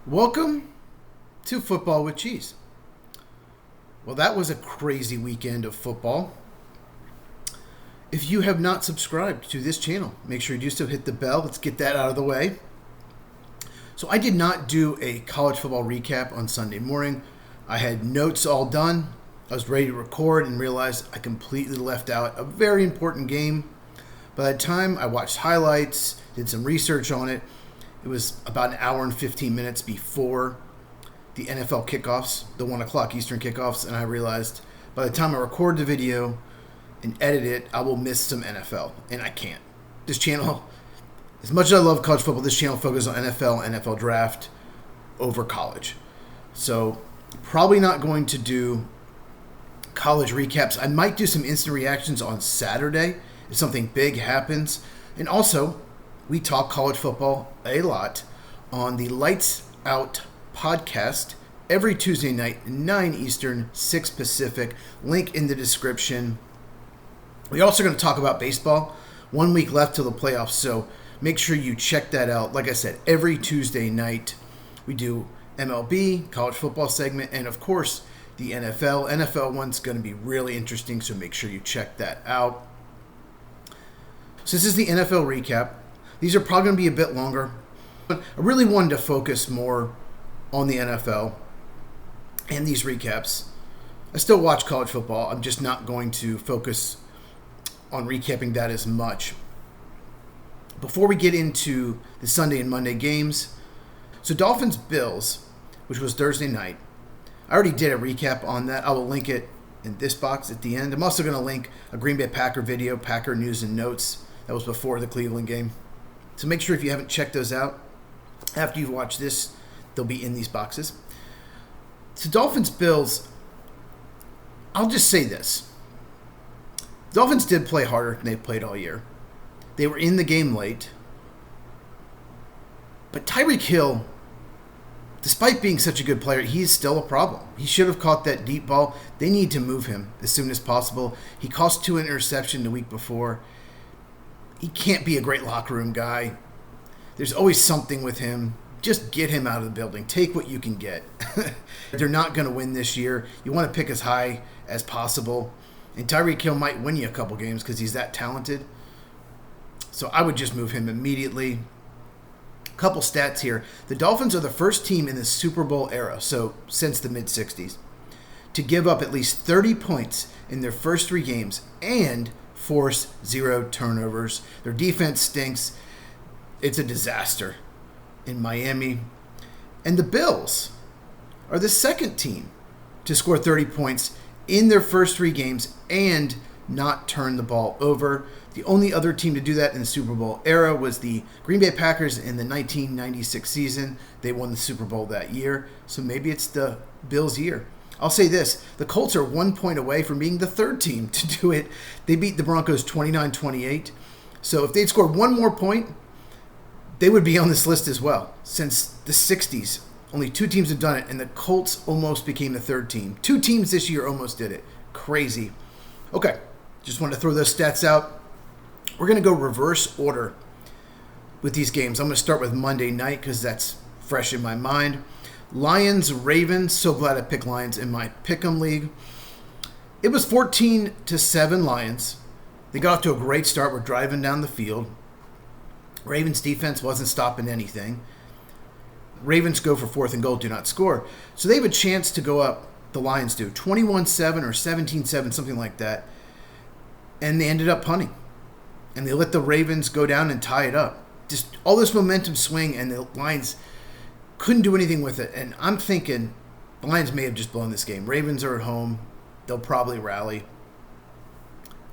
Welcome to Football with Cheese. Well, that was a crazy weekend of football. If you have not subscribed to this channel, make sure you do so. Hit the bell. Let's get that out of the way. So I did not do a college football recap on Sunday morning. I had notes all done. I was ready to record and realized I completely left out a very important game. By the time I watched highlights, did some research on it, it was about an hour and 15 minutes before the NFL kickoffs, the 1 o'clock Eastern kickoffs, and I realized by the time I record the video and edit it, I will miss some NFL, and I can't. This channel, as much as I love college football, this channel focuses on NFL draft over college. So probably not going to do college recaps. I might do some instant reactions on Saturday if something big happens. And also, we talk college football a lot on the Lights Out podcast every Tuesday night, 9 Eastern, 6 Pacific. Link in the description. We're also going to talk about baseball. 1 week left till the playoffs, so make sure you check that out. Like I said, every Tuesday night we do MLB, college football segment, and of course the NFL. NFL one's going to be really interesting, so make sure you check that out. So this is the NFL recap. These are probably going to be a bit longer. But I really wanted to focus more on the NFL and these recaps. I still watch college football. I'm just not going to focus on recapping that as much. Before we get into the Sunday and Monday games, so Dolphins-Bills, which was Thursday night, I already did a recap on that. I will link it in this box at the end. I'm also going to link a Green Bay Packer video, Packer News and Notes. That was before the Cleveland game. So make sure if you haven't checked those out, after you've watched this, they'll be in these boxes. So Dolphins-Bills, I'll just say this. Dolphins did play harder than they've played all year. They were in the game late. But Tyreek Hill, despite being such a good player, he's still a problem. He should have caught that deep ball. They need to move him as soon as possible. He cost 2 interceptions the week before. He can't be a great locker room guy. There's always something with him. Just get him out of the building. Take what you can get. They're not going to win this year. You want to pick as high as possible. And Tyreek Hill might win you a couple games because he's that talented. So I would just move him immediately. Couple stats here. The Dolphins are the first team in the Super Bowl era, so since the mid-'60s, to give up at least 30 points in their first 3 games and force 0 turnovers. Their defense stinks. It's a disaster in Miami. And the Bills are the second team to score 30 points in their first 3 games and not turn the ball over. The only other team to do that in the Super Bowl era was the Green Bay Packers in the 1996 season. They won the Super Bowl that year, so maybe it's the Bills' year. I'll say this, the Colts are 1 point away from being the third team to do it. They beat the Broncos 29-28. So if they'd scored 1 more point, they would be on this list as well. Since the 60s, only 2 teams have done it, and the Colts almost became the third team. 2 teams this year almost did it. Crazy. Okay, just wanted to throw those stats out. We're going to go reverse order with these games. I'm going to start with Monday night because that's fresh in my mind. Lions-Ravens. So glad I picked Lions in my Pick'em League. It was 14-7 Lions. They got off to a great start. We're driving down the field. Ravens defense wasn't stopping anything. Ravens go for 4th and goal, do not score. So they have a chance to go up, the Lions do, 21-7 or 17-7, something like that. And they ended up punting. And they let the Ravens go down and tie it up. Just all this momentum swing, and the Lions couldn't do anything with it. And I'm thinking the Lions may have just blown this game. Ravens are at home. They'll probably rally.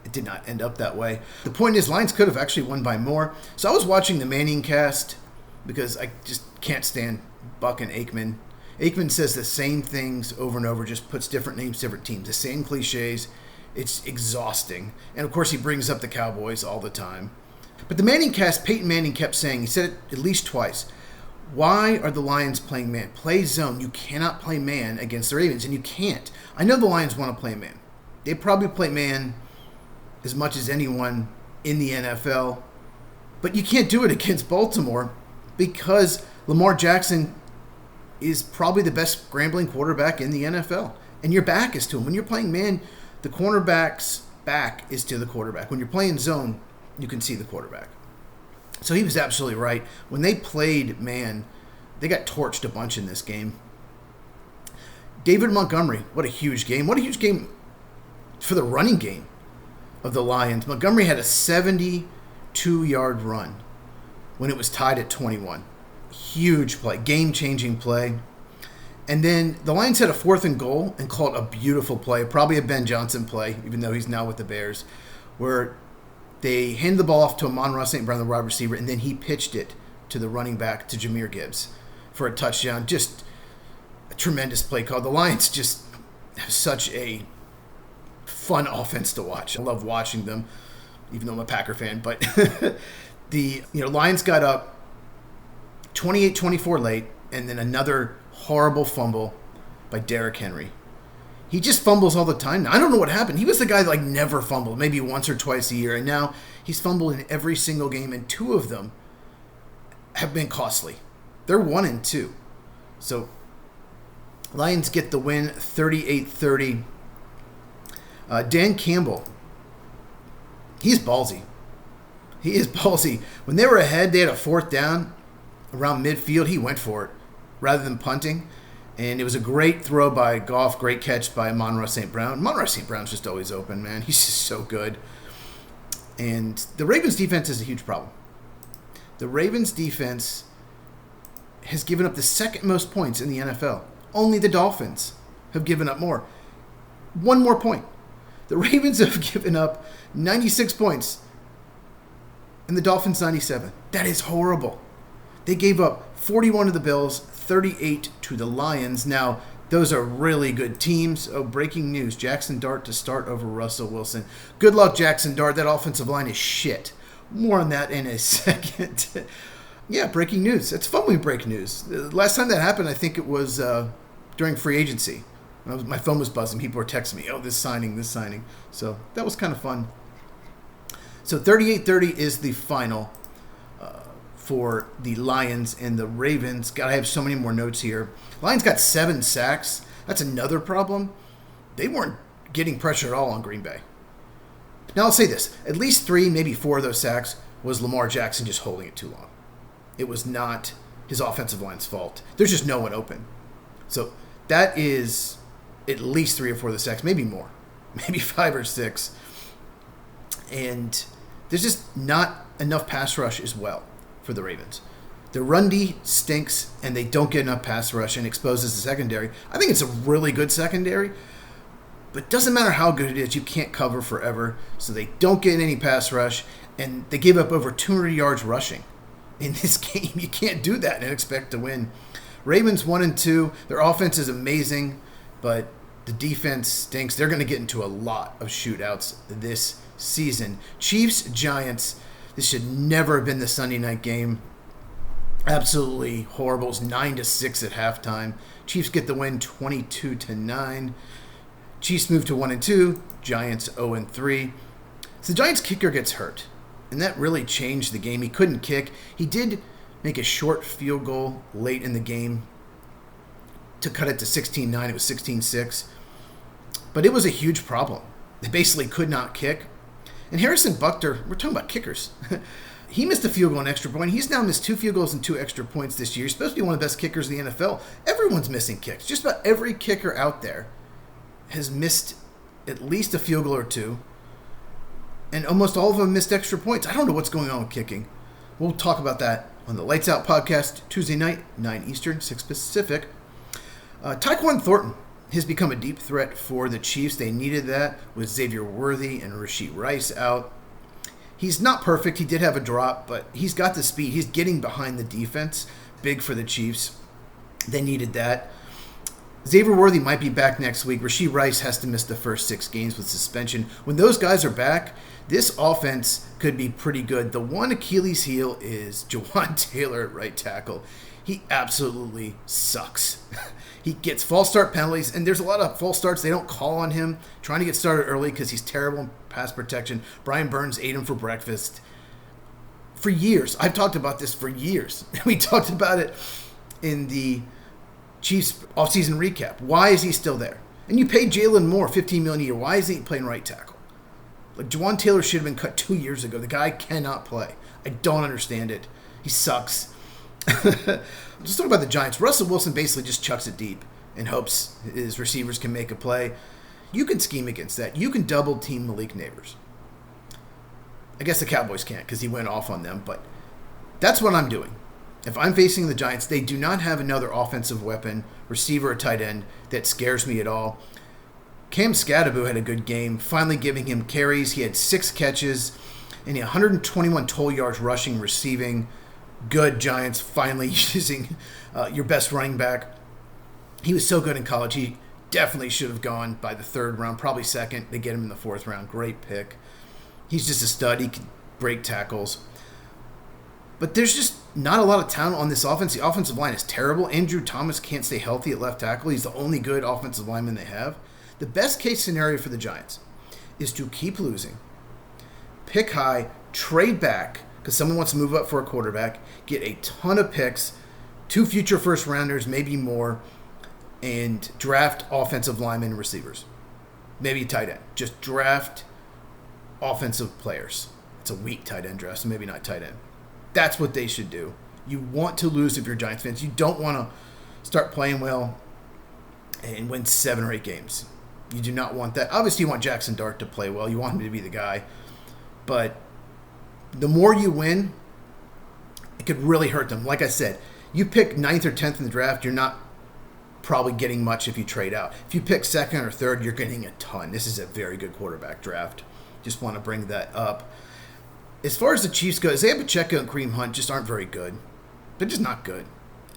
It did not end up that way. The point is, Lions could have actually won by more. So I was watching the Manning cast because I just can't stand Buck and Aikman. Aikman says the same things over and over, just puts different names, different teams, the same cliches. It's exhausting. And of course, he brings up the Cowboys all the time. But the Manning cast, Peyton Manning kept saying, he said it at least twice, why are the Lions playing man? Play zone. You cannot play man against the Ravens, and you can't. I know the Lions want to play man. They probably play man as much as anyone in the NFL, but you can't do it against Baltimore because Lamar Jackson is probably the best scrambling quarterback in the NFL. And your back is to him. When you're playing man, the cornerback's back is to the quarterback. When you're playing zone, you can see the quarterback. So he was absolutely right. When they played man, they got torched a bunch in this game. David Montgomery, what a huge game. What a huge game for the running game of the Lions. Montgomery had a 72-yard run when it was tied at 21. Huge play, game-changing play. And then the Lions had a 4th and goal and called a beautiful play, probably a Ben Johnson play, even though he's now with the Bears, where they handed the ball off to Amon-Ra St. Brown, the wide receiver, and then he pitched it to the running back, to Jahmyr Gibbs, for a touchdown. Just a tremendous play call. The Lions just have such a fun offense to watch. I love watching them, even though I'm a Packer fan. But the Lions got up 28-24 late, and then another horrible fumble by Derrick Henry. He just fumbles all the time now. I don't know what happened. He was the guy that never fumbled, maybe once or twice a year, and now he's fumbled in every single game, and 2 of them have been costly. They're 1-2. So Lions get the win 38-30. Dan Campbell, he's ballsy. He is ballsy. When they were ahead, they had a 4th down around midfield. He went for it rather than punting. And it was a great throw by Goff, great catch by Amon-Ra St. Brown. Amon-Ra St. Brown's just always open, man. He's just so good. And the Ravens' defense is a huge problem. The Ravens' defense has given up the 2nd most points in the NFL. Only the Dolphins have given up more. 1 more point. The Ravens have given up 96 points, and the Dolphins 97. That is horrible. They gave up 41 to the Bills, 38 to the Lions. Now, those are really good teams. Oh, breaking news. Jackson Dart to start over Russell Wilson. Good luck, Jackson Dart. That offensive line is shit. More on that in a second. Yeah, breaking news. It's fun when we break news. The last time that happened, I think it was during free agency. My phone was buzzing. People were texting me, oh, this signing. So that was kind of fun. So 38-30 is the final for the Lions and the Ravens. God, I have so many more notes here. Lions got 7 sacks. That's another problem. They weren't getting pressure at all on Green Bay. Now, I'll say this. At least 3, maybe 4 of those sacks was Lamar Jackson just holding it too long. It was not his offensive line's fault. There's just no one open. So that is at least 3 or 4 of the sacks, maybe more. Maybe 5 or 6. And there's just not enough pass rush as well for the Ravens. The run D stinks, and they don't get enough pass rush and exposes the secondary. I think it's a really good secondary, but it doesn't matter how good it is. You can't cover forever, so they don't get any pass rush, and they gave up over 200 yards rushing in this game. You can't do that and expect to win. Ravens 1-2. Their offense is amazing, but the defense stinks. They're going to get into a lot of shootouts this season. Chiefs, Giants. This should never have been the Sunday night game. Absolutely horrible. It's 9-6 at halftime. Chiefs get the win 22-9. Chiefs move to 1-2. Giants 0-3. So the Giants kicker gets hurt, and that really changed the game. He couldn't kick. He did make a short field goal late in the game to cut it to 16-9. It was 16-6. But it was a huge problem. They basically could not kick. And Harrison Butker, we're talking about kickers. He missed a field goal and extra point. He's now missed 2 field goals and 2 extra points this year. He's supposed to be one of the best kickers in the NFL. Everyone's missing kicks. Just about every kicker out there has missed at least a field goal or 2. And almost all of them missed extra points. I don't know what's going on with kicking. We'll talk about that on the Lights Out podcast Tuesday night, 9 Eastern, 6 Pacific. Tyquan Thornton has become a deep threat for the Chiefs. They needed that with Xavier Worthy and Rashee Rice out. He's not perfect. He did have a drop, but he's got the speed. He's getting behind the defense. Big for the Chiefs. They needed that. Xavier Worthy might be back next week. Rashee Rice has to miss the first 6 games with suspension. When those guys are back, this offense could be pretty good. The one Achilles heel is Jawan Taylor at right tackle. He absolutely sucks. He gets false start penalties, and there's a lot of false starts. They don't call on him, trying to get started early because he's terrible in pass protection. Brian Burns ate him for breakfast for years. I've talked about this for years. We talked about it in the Chiefs offseason recap. Why is he still there? And you paid Jalen Moore $15 million a year. Why isn't he playing right tackle? Like, Juwan Taylor should have been cut 2 years ago. The guy cannot play. I don't understand it. He sucks. Let's talk about the Giants. Russell Wilson basically just chucks it deep and hopes his receivers can make a play. You can scheme against that. You can double team Malik Neighbors. I guess the Cowboys can't because he went off on them, but that's what I'm doing. If I'm facing the Giants, they do not have another offensive weapon, receiver or tight end, that scares me at all. Cam Scadaboo had a good game, finally giving him carries. He had 6 catches and 121 total yards rushing, receiving. Good, Giants, finally using your best running back. He was so good in college. He definitely should have gone by the 3rd round, probably 2nd. They get him in the 4th round. Great pick. He's just a stud. He can break tackles. But there's just not a lot of talent on this offense. The offensive line is terrible. Andrew Thomas can't stay healthy at left tackle. He's the only good offensive lineman they have. The best case scenario for the Giants is to keep losing, pick high, trade back, because someone wants to move up for a quarterback, get a ton of picks, 2 future first rounders, maybe more, and draft offensive linemen and receivers. Maybe tight end. Just draft offensive players. It's a weak tight end draft, so maybe not tight end. That's what they should do. You want to lose if you're Giants fans. You don't want to start playing well and win 7 or 8 games. You do not want that. Obviously, you want Jackson Dart to play well. You want him to be the guy. But the more you win, it could really hurt them. Like I said, you pick 9th or 10th in the draft, you're not probably getting much if you trade out. If you pick 2nd or 3rd, you're getting a ton. This is a very good quarterback draft. Just want to bring that up. As far as the Chiefs go, Isaiah Pacheco and Kareem Hunt just aren't very good. They're just not good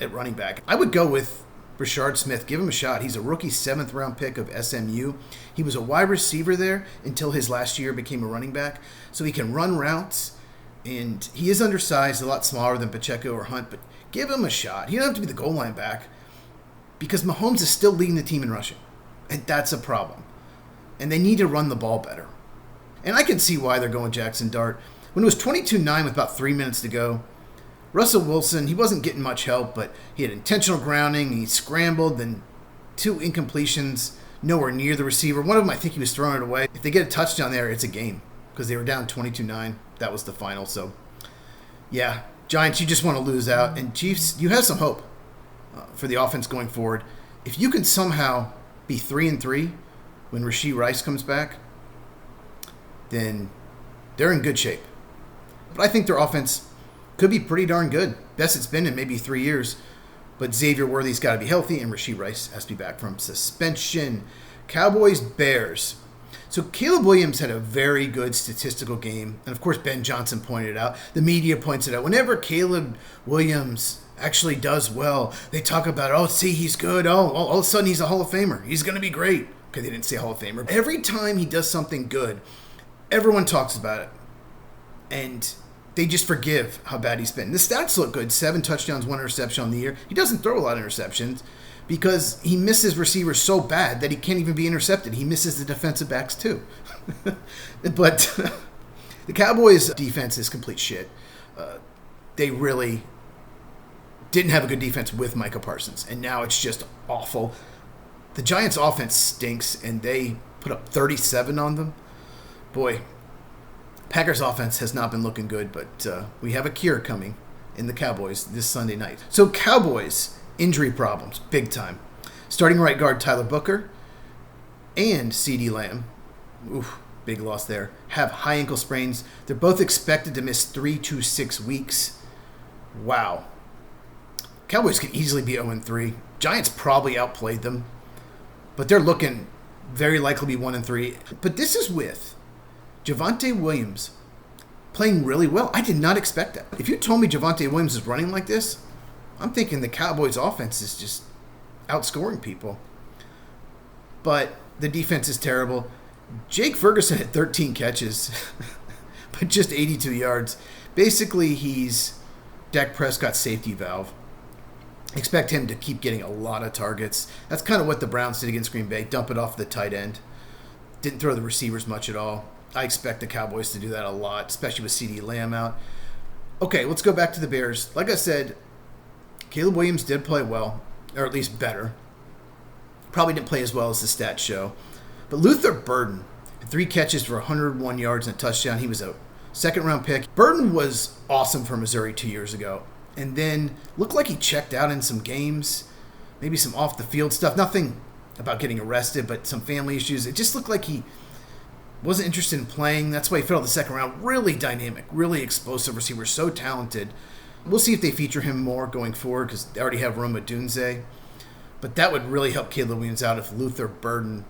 at running back. I would go with Rashard Smith. Give him a shot. He's a rookie 7th round pick of SMU. He was a wide receiver there until his last year became a running back. So he can run routes, and he is undersized, a lot smaller than Pacheco or Hunt, but give him a shot. He doesn't have to be the goal line back because Mahomes is still leading the team in rushing, and that's a problem. And they need to run the ball better. And I can see why they're going Jackson Dart. When it was 22-9 with about 3 minutes to go, Russell Wilson, he wasn't getting much help, but he had intentional grounding, he scrambled, then 2 incompletions, nowhere near the receiver. One of them, I think he was throwing it away. If they get a touchdown there, it's a game, because they were down 22-9. That was the final. So, yeah, Giants, you just want to lose out. And Chiefs, you have some hope for the offense going forward. If you can somehow be 3-3 when Rashee Rice comes back, then they're in good shape. But I think their offense could be pretty darn good. Best it's been in maybe 3 years. But Xavier Worthy's got to be healthy, and Rashee Rice has to be back from suspension. Cowboys, Bears. So Caleb Williams had a very good statistical game. And, of course, Ben Johnson pointed it out. The media points it out. Whenever Caleb Williams actually does well, they talk about, oh, see, he's good. Oh, all of a sudden he's a Hall of Famer. He's going to be great. Okay, they didn't say Hall of Famer. Every time he does something good, everyone talks about it. And they just forgive how bad he's been. The stats look good. 7 touchdowns, 1 interception on the year. He doesn't throw a lot of interceptions because he misses receivers so bad that he can't even be intercepted. He misses the defensive backs too. But the Cowboys' defense is complete shit. They really didn't have a good defense with Micah Parsons, and now it's just awful. The Giants' offense stinks, and they put up 37 on them. Boy, Packers' offense has not been looking good, but we have a cure coming in the Cowboys this Sunday night. So Cowboys, injury problems, big time. Starting right guard Tyler Booker and CeeDee Lamb, oof, big loss there, have high ankle sprains. They're both expected to miss 3 to 6 weeks. Wow. Cowboys can easily be 0-3. Giants probably outplayed them, but they're looking very likely to be 1-3. But this is with Javonte Williams playing really well. I did not expect that. If you told me Javonte Williams is running like this, I'm thinking the Cowboys' offense is just outscoring people. But the defense is terrible. Jake Ferguson had 13 catches, but just 82 yards. Basically, he's Dak Prescott's safety valve. Expect him to keep getting a lot of targets. That's kind of what the Browns did against Green Bay. Dump it off the tight end. Didn't throw the receivers much at all. I expect the Cowboys to do that a lot, especially with CeeDee Lamb out. Okay, let's go back to the Bears. Like I said, Caleb Williams did play well. or at least better. Probably didn't play as well as the stats show. But Luther Burden had 3 catches for 101 yards and a touchdown. He was a second-round pick. Burden was awesome for Missouri 2 years ago. And then looked like he checked out in some games. Maybe some off-the-field stuff. Nothing about getting arrested, but some family issues. It just looked like he wasn't interested in playing. That's why he fell in the second round. Really dynamic, really explosive receiver, so talented. We'll see if they feature him more going forward because they already have Roma Dunze. But that would really help Caleb Williams out if Luther Burden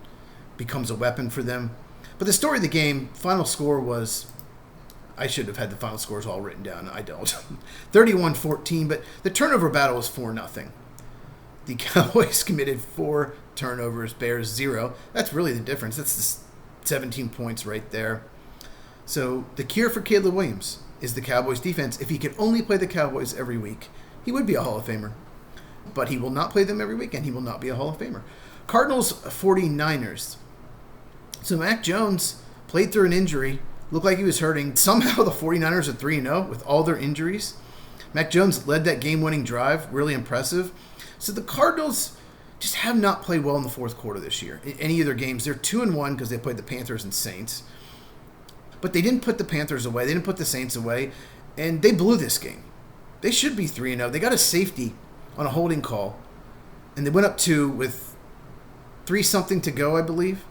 becomes a weapon for them. But the story of the game, final score was, I should have had the final scores all written down. I don't. 31-14, but the turnover battle was 4-0. The Cowboys committed 4 turnovers, Bears 0. That's really the difference. That's the 17 points right there. So the cure for Caleb Williams is the Cowboys defense. If he could only play the Cowboys every week, he would be a Hall of Famer. But he will not play them every week, and he will not be a Hall of Famer. Cardinals 49ers. So Mac Jones played through an injury, looked like he was hurting. Somehow the 49ers are 3-0 with all their injuries. Mac Jones led that game-winning drive, really impressive. So the Cardinals just have not played well in the fourth quarter this year. In any of their games, they're 2-1 because they played the Panthers and Saints. But they didn't put the Panthers away. They didn't put the Saints away. And they blew this game. They should be 3-0. They got a safety on a holding call. And they went up 2 with 3-something to go, I believe.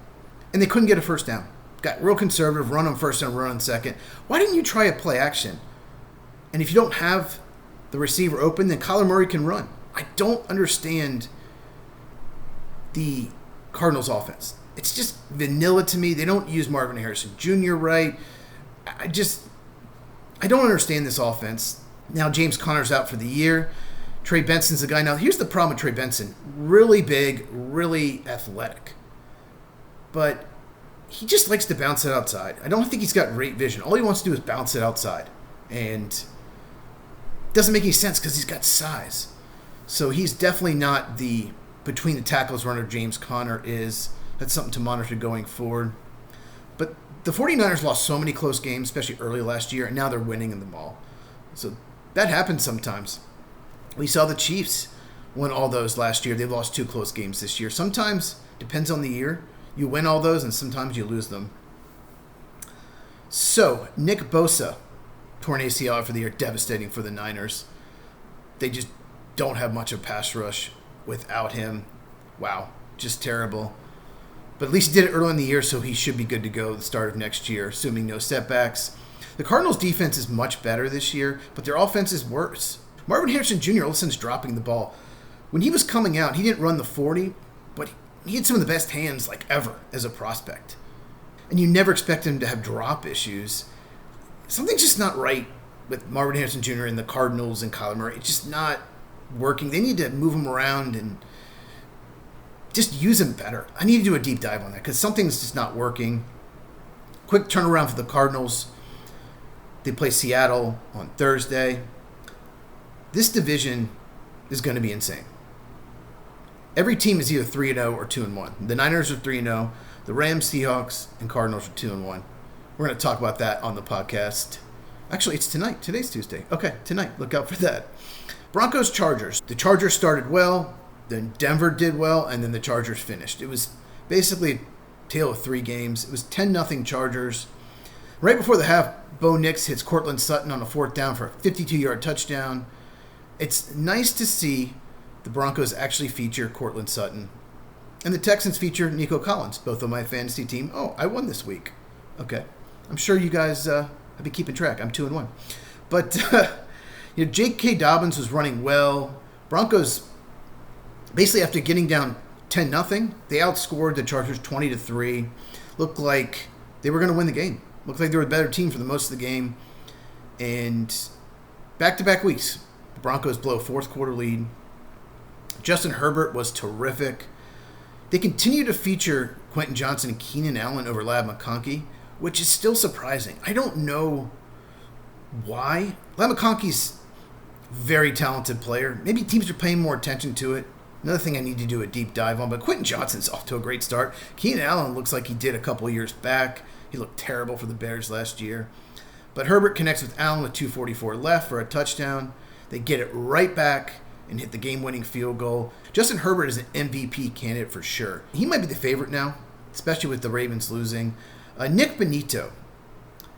And they couldn't get a first down. Got real conservative, run on first and run on second. Why didn't you try a play action? And if you don't have the receiver open, then Kyler Murray can run. I don't understand the Cardinals offense. It's just vanilla to me. They don't use Marvin Harrison Jr. right. I don't understand this offense. Now James Conner's out for the year. Trey Benson's the guy. Now here's the problem with Trey Benson. Really big, really athletic. But he just likes to bounce it outside. I don't think he's got great vision. All he wants to do is bounce it outside. And it doesn't make any sense because he's got size. So he's definitely not the between the tackles runner James Conner is. That's something to monitor going forward. But the 49ers lost so many close games, especially early last year, and now they're winning in them all. So that happens sometimes. We saw the Chiefs win all those last year. They lost 2 close games this year. Sometimes, depends on the year, you win all those, and sometimes you lose them. So, Nick Bosa, torn ACL for the year, devastating for the Niners. They just don't have much of a pass rush without him. Wow, just terrible. But at least he did it early in the year, so he should be good to go at the start of next year, assuming no setbacks. The Cardinals' defense is much better this year, but their offense is worse. Marvin Harrison Jr. all of a sudden is dropping the ball. When he was coming out, he didn't run the 40, but he had some of the best hands ever as a prospect. And you never expect him to have drop issues. Something's just not right with Marvin Harrison Jr. and the Cardinals and Kyler Murray. It's just not working. They need to move him around and just use him better. I need to do a deep dive on that because something's just not working. Quick turnaround for the Cardinals. They play Seattle on Thursday. This division is going to be insane. Every team is either 3-0 or 2-1. The Niners are 3-0. The Rams, Seahawks, and Cardinals are 2-1. We're going to talk about that on the podcast. Actually, it's tonight. Today's Tuesday. Okay, tonight. Look out for that. Broncos, Chargers. The Chargers started well. Then Denver did well, and then the Chargers finished. It was basically a tale of 3 games. It was 10-0 Chargers. Right before the half, Bo Nix hits Cortland Sutton on a 4th down for a 52-yard touchdown. It's nice to see the Broncos actually feature Cortland Sutton. And the Texans feature Nico Collins, both on my fantasy team. Oh, I won this week. Okay. I'm sure you guys have been keeping track. I'm 2-1. But, J.K. Dobbins was running well. Broncos, basically after getting down 10-0, they outscored the Chargers 20-3. Looked like they were going to win the game. Looked like they were a better team for the most of the game. And back-to-back weeks, the Broncos blow a 4th quarter lead. Justin Herbert was terrific. They continue to feature Quentin Johnson and Keenan Allen over Ladd McConkey, which is still surprising. I don't know why. Ladd McConkey's a very talented player. Maybe teams are paying more attention to it. Another thing I need to do a deep dive on, but Quentin Johnson's off to a great start. Keenan Allen looks like he did a couple years back. He looked terrible for the Bears last year. But Herbert connects with Allen with 2:44 left for a touchdown. They get it right back and hit the game-winning field goal. Justin Herbert is an MVP candidate for sure. He might be the favorite now, especially with the Ravens losing. Nick Bonitto,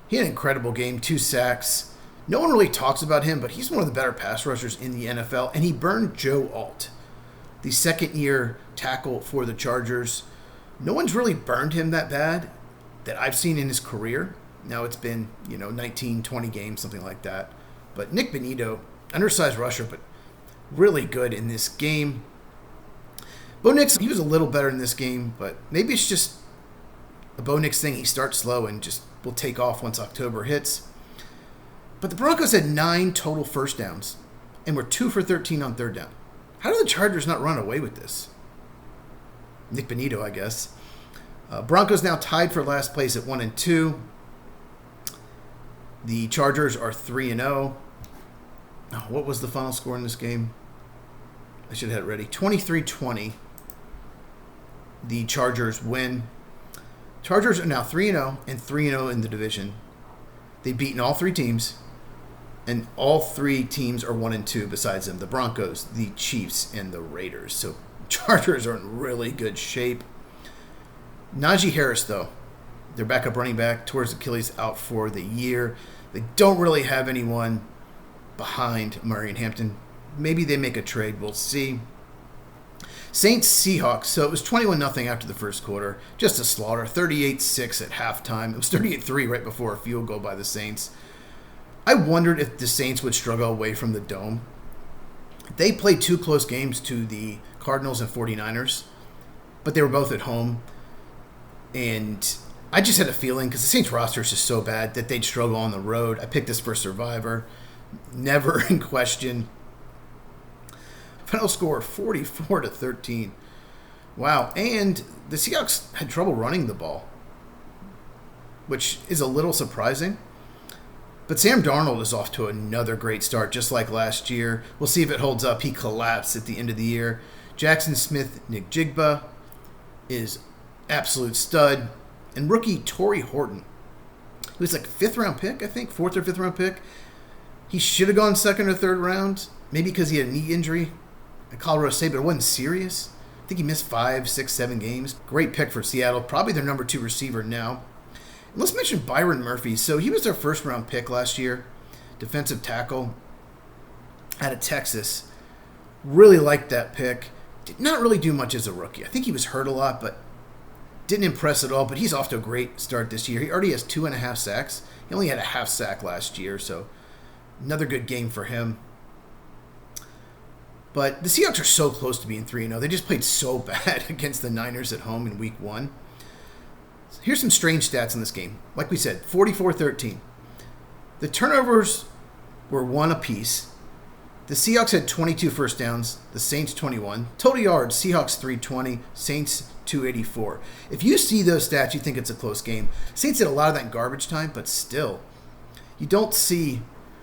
he had an incredible game, 2 sacks. No one really talks about him, but he's one of the better pass rushers in the NFL, and he burned Joe Alt, the second-year tackle for the Chargers. No one's really burned him that bad that I've seen in his career. Now it's been, 19, 20 games, something like that. But Nick Bonitto, undersized rusher, but really good in this game. Bo Nix, he was a little better in this game, but maybe it's just a Bo Nix thing. He starts slow and just will take off once October hits. But the Broncos had 9 total first downs and were 2 for 13 on third down. How do the Chargers not run away with this? Nick Bonitto, I guess. Broncos now tied for last place at 1-2. The Chargers are 3-0. Oh, what was the final score in this game? I should have had it ready. 23-20. The Chargers win. Chargers are now 3-0 and 3-0 in the division. They've beaten all 3 teams, and all 3 teams are 1-2 besides them. The Broncos, the Chiefs, and the Raiders. So Chargers are in really good shape. Najee Harris, though, their backup running back, towards Achilles, out for the year. They don't really have anyone behind Murray and Hampton. Maybe they make a trade. We'll see. Saints Seahawks. So it was 21-0 after the first quarter. Just a slaughter. 38-6 at halftime. It was 38-3 right before a field goal by the Saints. I wondered if the Saints would struggle away from the Dome. They played 2 close games to the Cardinals and 49ers, but they were both at home. And I just had a feeling, because the Saints roster is just so bad, that they'd struggle on the road. I picked this for Survivor. Never in question. Final score 44-13. Wow. And the Seahawks had trouble running the ball, which is a little surprising. But Sam Darnold is off to another great start, just like last year. We'll see if it holds up. He collapsed at the end of the year. Jackson Smith, Nick Jigba is absolute stud. And rookie Torrey Horton, he was like 5th round pick, I think, 4th or 5th round pick. He should have gone 2nd or 3rd round, maybe because he had a knee injury at Colorado State, but it wasn't serious. I think he missed 5, 6, 7 games. Great pick for Seattle, probably their number 2 receiver now. And let's mention Byron Murphy. So he was their 1st round pick last year, defensive tackle out of Texas. Really liked that pick. Did not really do much as a rookie. I think he was hurt a lot, but didn't impress at all. But he's off to a great start this year. He already has 2.5 sacks. He only had a half sack last year, so another good game for him. But the Seahawks are so close to being 3-0. They just played so bad against the Niners at home in Week 1. Here's some strange stats in this game. Like we said, 44-13. The turnovers were 1 apiece. The Seahawks had 22 first downs. The Saints 21. Total yards, Seahawks 320. Saints 284. If you see those stats, you think it's a close game. Saints did a lot of that in garbage time, but still, you don't see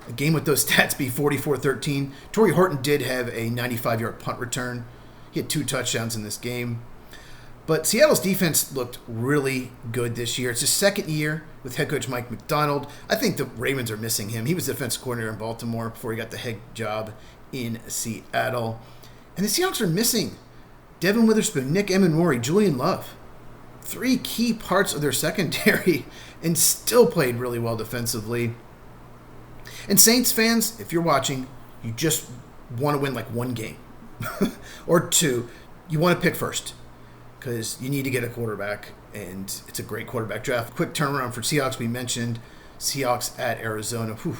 a game with those stats be 44-13. Torrey Horton did have a 95-yard punt return. He had 2 touchdowns in this game. But Seattle's defense looked really good this year. It's his 2nd year with head coach Mike Macdonald. I think the Ravens are missing him. He was defensive coordinator in Baltimore before he got the head job in Seattle. And the Seahawks are missing Devin Witherspoon, Nick Emmanwori, Julian Love. 3 key parts of their secondary, and still played really well defensively. And Saints fans, if you're watching, you just want to win like 1 game or 2. You want to pick first because you need to get a quarterback, and it's a great quarterback draft. Quick turnaround for Seahawks. We mentioned Seahawks at Arizona. Whew.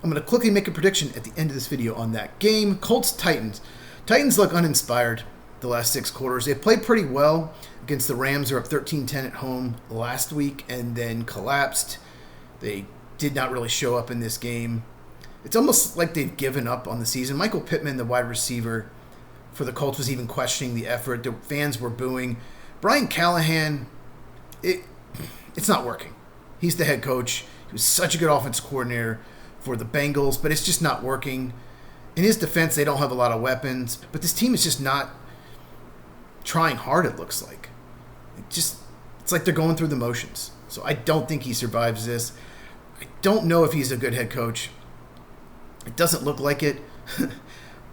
I'm going to quickly make a prediction at the end of this video on that game. Colts-Titans. Titans look uninspired the last 6 quarters. They played pretty well against the Rams. They're up 13-10 at home last week and then collapsed. They did not really show up in this game. It's almost like they've given up on the season. Michael Pittman, the wide receiver for the Colts, was even questioning the effort. The fans were booing. Brian Callahan, it's not working. He's the head coach. He was such a good offensive coordinator for the Bengals, but it's just not working. In his defense, they don't have a lot of weapons, but this team is just not trying hard, it looks like. It's like they're going through the motions. So I don't think he survives this. I don't know if he's a good head coach. It doesn't look like it.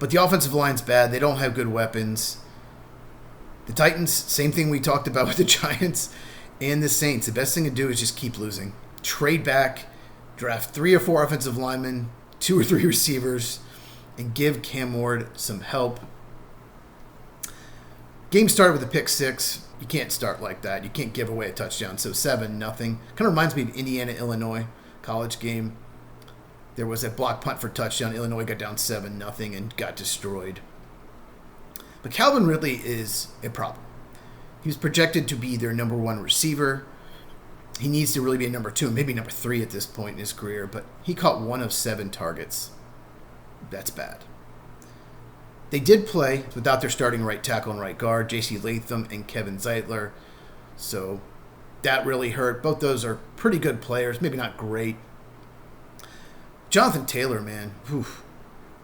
But the offensive line's bad. They don't have good weapons. The Titans, same thing we talked about with the Giants and the Saints. The best thing to do is just keep losing. Trade back, draft 3 or 4 offensive linemen, 2 or 3 receivers, and give Cam Ward some help. Game started with a pick 6. You can't start like that. You can't give away a touchdown. So 7-0. Kind of reminds me of Indiana-Illinois college game. There was a block punt for touchdown. Illinois got down 7-0 and got destroyed. But Calvin Ridley is a problem. He was projected to be their number 1 receiver. He needs to really be a number 2, maybe number 3 at this point in his career, but he caught 1 of 7 targets. That's bad. They did play without their starting right tackle and right guard, J.C. Latham and Kevin Zeitler, so that really hurt. Both those are pretty good players, maybe not great. Jonathan Taylor, man,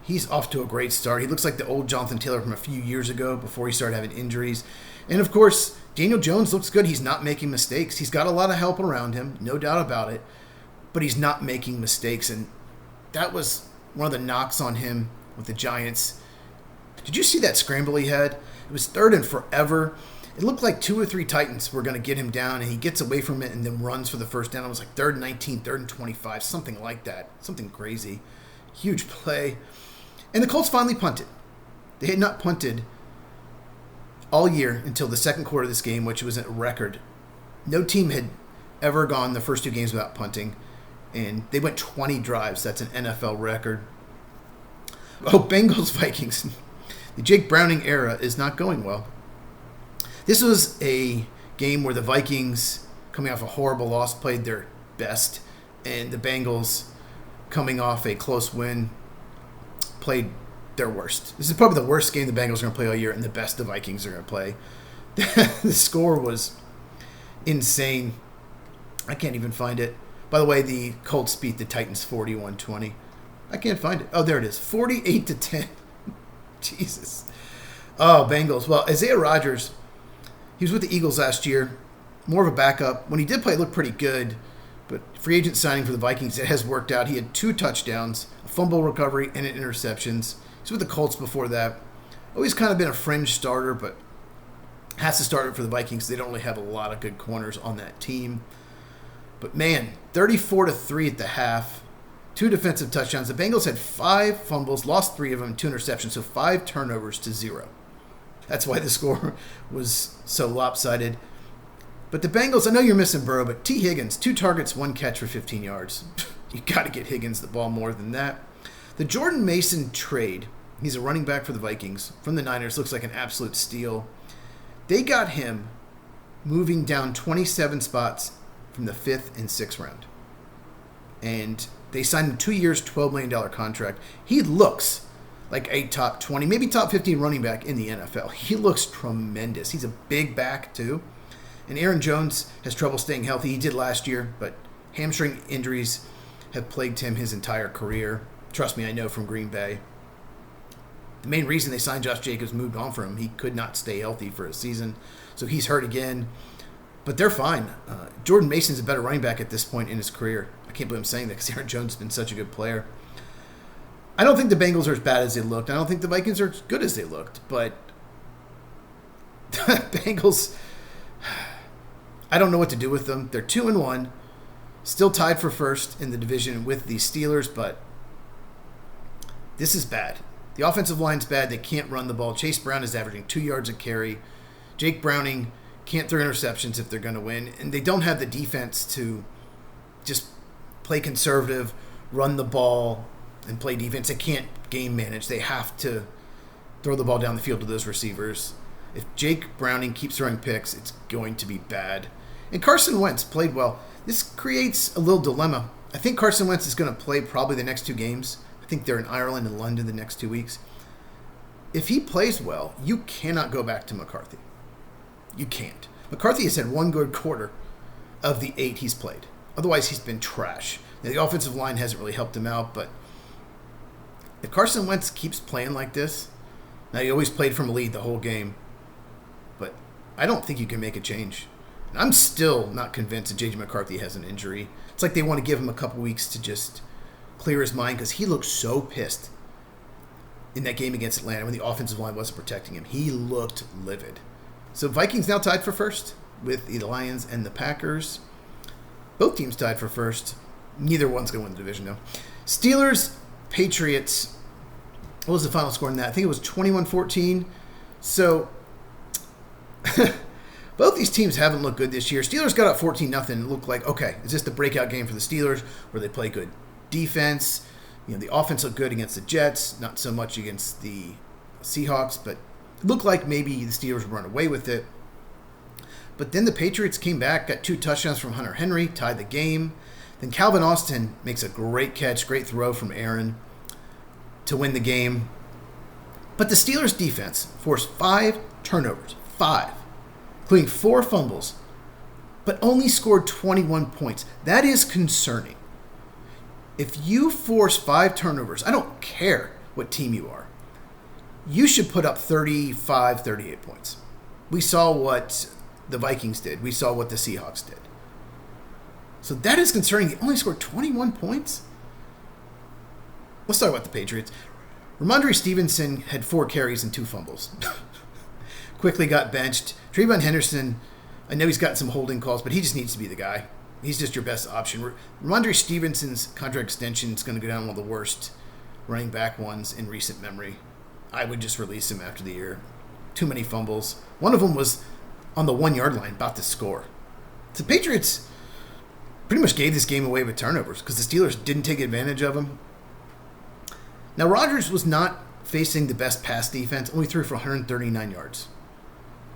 he's off to a great start. He looks like the old Jonathan Taylor from a few years ago before he started having injuries. And, of course, Daniel Jones looks good. He's not making mistakes. He's got a lot of help around him, no doubt about it. But he's not making mistakes. And that was one of the knocks on him with the Giants. Did you see that scramble he had? It was 3rd and forever. It looked like 2 or 3 Titans were going to get him down, and he gets away from it and then runs for the first down. It was like 3rd and 19, 3rd and 25, something like that. Something crazy. Huge play. And the Colts finally punted. They had not punted all year until the second quarter of this game, which was a record. No team had ever gone the first 2 games without punting, and they went 20 drives. That's an NFL record. Oh, Bengals-Vikings. The Jake Browning era is not going well. This was a game where the Vikings, coming off a horrible loss, played their best, and the Bengals, coming off a close win, played their worst. This is probably the worst game the Bengals are going to play all year, and the best the Vikings are going to play. The score was insane. I can't even find it. By the way, the Colts beat the Titans 41-20. I can't find it. Oh, there it is. 48-10. Jesus. Oh, Bengals. Well, Isaiah Rodgers, he was with the Eagles last year. More of a backup. When he did play, it looked pretty good. But free agent signing for the Vikings, it has worked out. He had 2 touchdowns, a fumble recovery, and an interceptions. He was with the Colts before that. Always kind of been a fringe starter, but has to start it for the Vikings. They don't really have a lot of good corners on that team. But man, 34-3 at the half. 2 defensive touchdowns. The Bengals had 5 fumbles, lost 3 of them, 2 interceptions, so 5 turnovers to 0. That's why the score was so lopsided. But the Bengals, I know you're missing Burrow, but T. Higgins, 2 targets, 1 catch for 15 yards. You got to get Higgins the ball more than that. The Jordan Mason trade, he's a running back for the Vikings, from the Niners, looks like an absolute steal. They got him moving down 27 spots from the 5th and 6th round. And they signed him 2 years, $12 million contract. He looks like a top 20, maybe top 15 running back in the NFL. He looks tremendous. He's a big back, too. And Aaron Jones has trouble staying healthy. He did last year, but hamstring injuries have plagued him his entire career. Trust me, I know from Green Bay. The main reason they signed Josh Jacobs, moved on from him. He could not stay healthy for a season, so he's hurt again. But they're fine. Jordan Mason's a better running back at this point in his career. I can't believe I'm saying that because Aaron Jones has been such a good player. I don't think the Bengals are as bad as they looked. I don't think the Vikings are as good as they looked. But Bengals, I don't know what to do with them. They're 2-1, still tied for first in the division with the Steelers, but this is bad. The offensive line's bad. They can't run the ball. Chase Brown is averaging 2 yards a carry. Jake Browning can't throw interceptions if they're going to win. And they don't have the defense to just play conservative, run the ball, and play defense. They can't game manage. They have to throw the ball down the field to those receivers. If Jake Browning keeps throwing picks, it's going to be bad. And Carson Wentz played well. This creates a little dilemma. I think Carson Wentz is going to play probably the next 2 games. I think they're in Ireland and London the next 2 weeks. If he plays well, you cannot go back to McCarthy. You can't. McCarthy has had 1 good quarter of the 8 he's played. Otherwise, he's been trash. Now, the offensive line hasn't really helped him out, but if Carson Wentz keeps playing like this, now he always played from a lead the whole game, but I don't think you can make a change. And I'm still not convinced that J.J. McCarthy has an injury. It's like they want to give him a couple weeks to just clear his mind because he looks so pissed. in that game against Atlanta when the offensive line wasn't protecting him. He looked livid. So Vikings now tied for first with the Lions and the Packers. Both teams tied for first. Neither one's going to win the division, though. Steelers, Patriots. What was the final score in that? I think it was 21-14. So both these teams haven't looked good this year. Steelers got up 14-0. It looked like, okay, is this the breakout game for the Steelers where they play good defense? The offense looked good against the Jets, not so much against the Seahawks, but it looked like maybe the Steelers would run away with it. But then the Patriots came back, got 2 touchdowns from Hunter Henry, tied the game. Then Calvin Austin makes a great catch, great throw from Aaron to win the game. But the Steelers' defense forced 5 turnovers, 5, including 4 fumbles, but only scored 21 points. That is concerning. If you force 5 turnovers, I don't care what team you are, you should put up 35, 38 points. We saw what the Vikings did. We saw what the Seahawks did. So that is concerning. They only scored 21 points. Let's talk about the Patriots. Ramondre Stevenson had 4 carries and 2 fumbles. Quickly got benched. Trayvon Henderson, I know he's gotten some holding calls, but he just needs to be the guy. He's just your best option. Ramondre Stevenson's contract extension is going to go down one of the worst running back ones in recent memory. I would just release him after the year. Too many fumbles. One of them was on the 1-yard line, about to score. The Patriots pretty much gave this game away with turnovers because the Steelers didn't take advantage of them. Now, Rodgers was not facing the best pass defense, only threw for 139 yards.